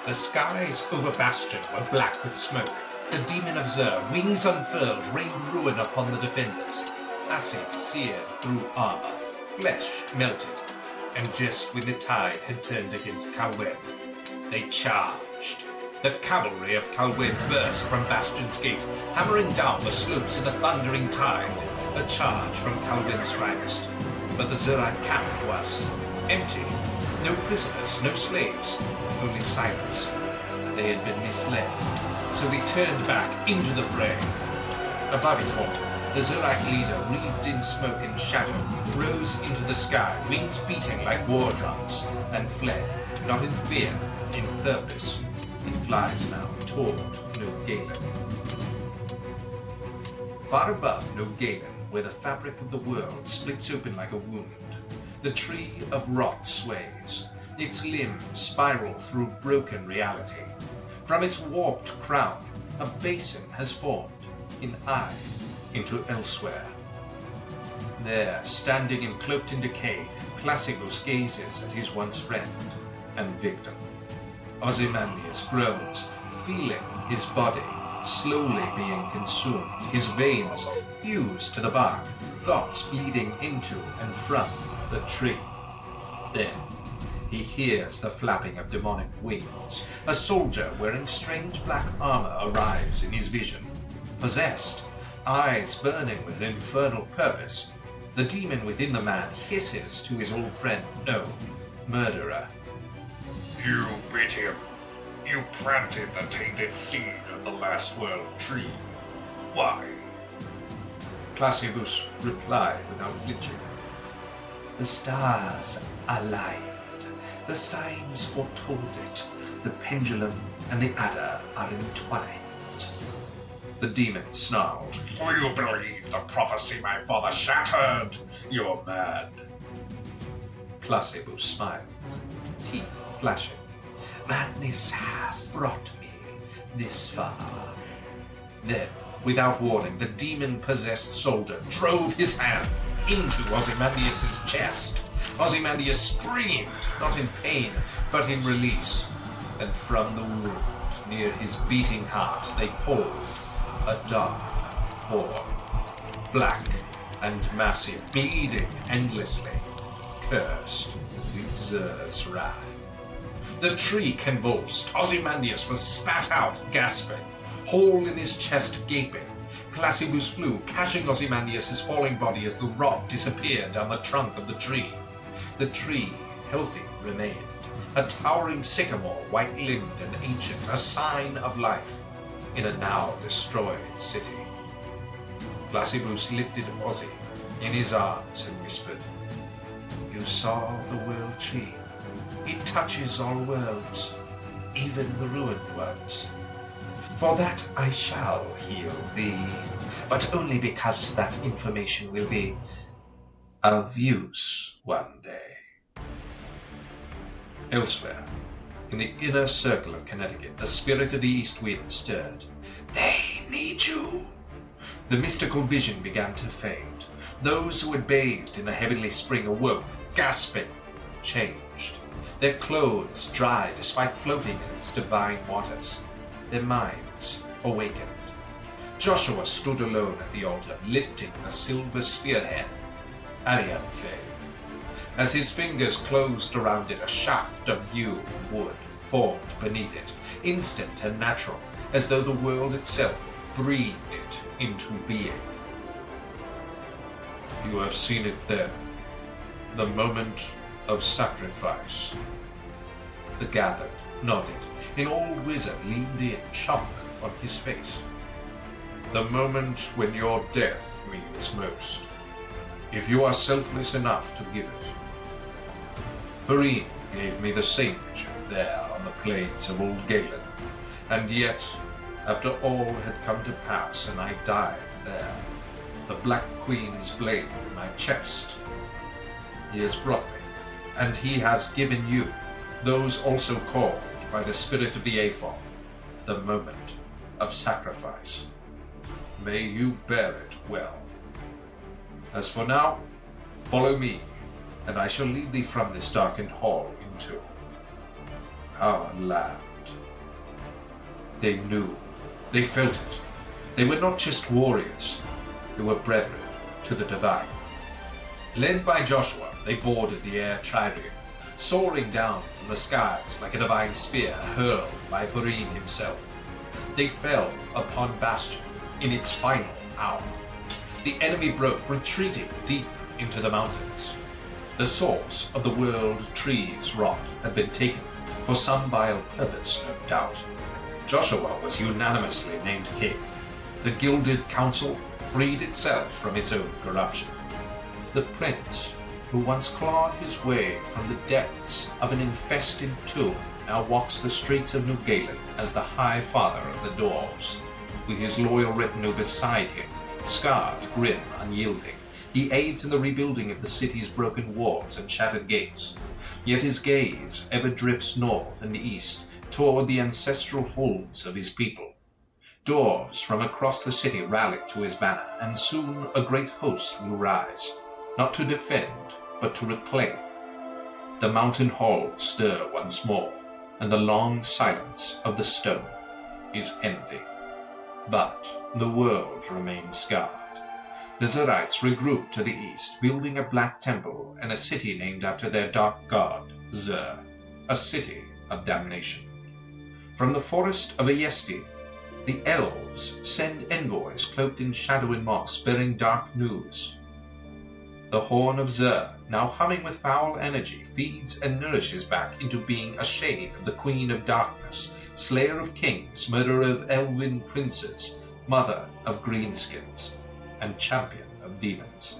The skies over Bastion were black with smoke. The demon of Zur, wings unfurled, rained ruin upon the defenders. Acid seared through armor, flesh melted, and just when the tide had turned against Callwen, they charged. The cavalry of Callwen burst from Bastion's gate, hammering down the slopes in a thundering tide. A charge from Callwen's finest. But the Zurak camp was empty. No prisoners, no slaves, only silence. They had been misled, so they turned back into the fray. Above it all, the Zurak leader, wreathed in smoke and shadow, rose into the sky, wings beating like war drums, and fled, not in fear, in purpose. He flies now toward No Galen. Far above No Galen, where the fabric of the world splits open like a wound, the tree of rot sways. Its limbs spiral through broken reality. From its warped crown, a basin has formed, in eye into elsewhere. There, standing and cloaked in decay, Placidus gazes at his once friend and victim. Ozymandias groans, feeling his body slowly being consumed, his veins fused to the bark, thoughts bleeding into and from the tree. Then he hears the flapping of demonic wings. A soldier wearing strange black armor arrives in his vision. Possessed, eyes burning with infernal purpose, the demon within the man hisses to his old friend, no, murderer. You bit him. You planted the tainted seed of the last world tree. Why? Placidus replied without flinching. The stars aligned. The signs foretold it. The pendulum and the adder are entwined. The demon snarled. Do you believe the prophecy my father shattered? You're mad. Placidus smiled, teeth flashing. Madness has brought me this far. Then, without warning, the demon-possessed soldier drove his hand into Ozymandias' chest. Ozymandias screamed, not in pain, but in release. And from the wound near his beating heart they pulled a dark horn, black and massive, bleeding endlessly, cursed with Zur's wrath. The tree convulsed. Ozymandias was spat out, gasping, hole in his chest gaping. Placidus flew, catching Ozymandias' falling body as the rod disappeared down the trunk of the tree. The tree, healthy, remained, a towering sycamore, white-limbed and ancient, a sign of life in a now destroyed city. Placidus lifted Ozzy in his arms and whispered, "You saw the world tree. It touches all worlds, even the ruined ones. For that I shall heal thee, but only because that information will be of use one day." Elsewhere, in the inner circle of Connecticut, the spirit of the east wind stirred. They need you. The mystical vision began to fade. Those who had bathed in the heavenly spring awoke, gasping, changed. Their clothes dry despite floating in its divine waters. Their minds awakened. Joshua stood alone at the altar, lifting the silver spearhead, Arian fame. As his fingers closed around it, a shaft of hewn wood formed beneath it, instant and natural, as though the world itself breathed it into being. You have seen it then, the moment of sacrifice. The gathered nodded. An old wizard leaned in, shock on his face. The moment when your death means most, if you are selfless enough to give it. Farine gave me the same vision there on the plains of Old Galen, and yet, after all had come to pass and I died there, the Black Queen's blade in my chest, he has brought me, and he has given you, those also called by the spirit of the Aphor, the moment of sacrifice. May you bear it well. As for now, follow me, and I shall lead thee from this darkened hall into our land. They knew. They felt it. They were not just warriors. They were brethren to the divine. Led by Joshua, they boarded the air trireme, soaring down from the skies like a divine spear hurled by Farim himself. They fell upon Bastion in its final hour. The enemy broke, retreating deep into the mountains. The source of the world tree's rot had been taken, for some vile purpose, no doubt. Joshua was unanimously named king. The Gilded Council freed itself from its own corruption. The prince, who once clawed his way from the depths of an infested tomb, now walks the streets of New Galen as the Highfather of the dwarves, with his loyal retinue beside him, scarred, grim, unyielding. He aids in the rebuilding of the city's broken walls and shattered gates, yet his gaze ever drifts north and east toward the ancestral homes of his people. Dwarves from across the city rally to his banner, and soon a great host will rise, not to defend, but to reclaim. The mountain halls stir once more, and the long silence of the stone is ending. But the world remains scarred. The Zerites regroup to the east, building a black temple and a city named after their dark god, Zer, a city of damnation. From the forest of Iestyn, the elves send envoys cloaked in shadow and moss, bearing dark news. The horn of Zer, now humming with foul energy, feeds and nourishes back into being a shade of the Queen of Darkness, slayer of kings, murderer of elven princes, mother of greenskins, and champion of demons.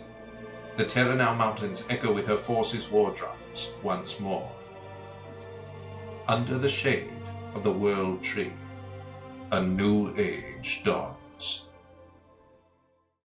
The Terranau Mountains echo with her forces' war drums once more. Under the shade of the World Tree, a new age dawns.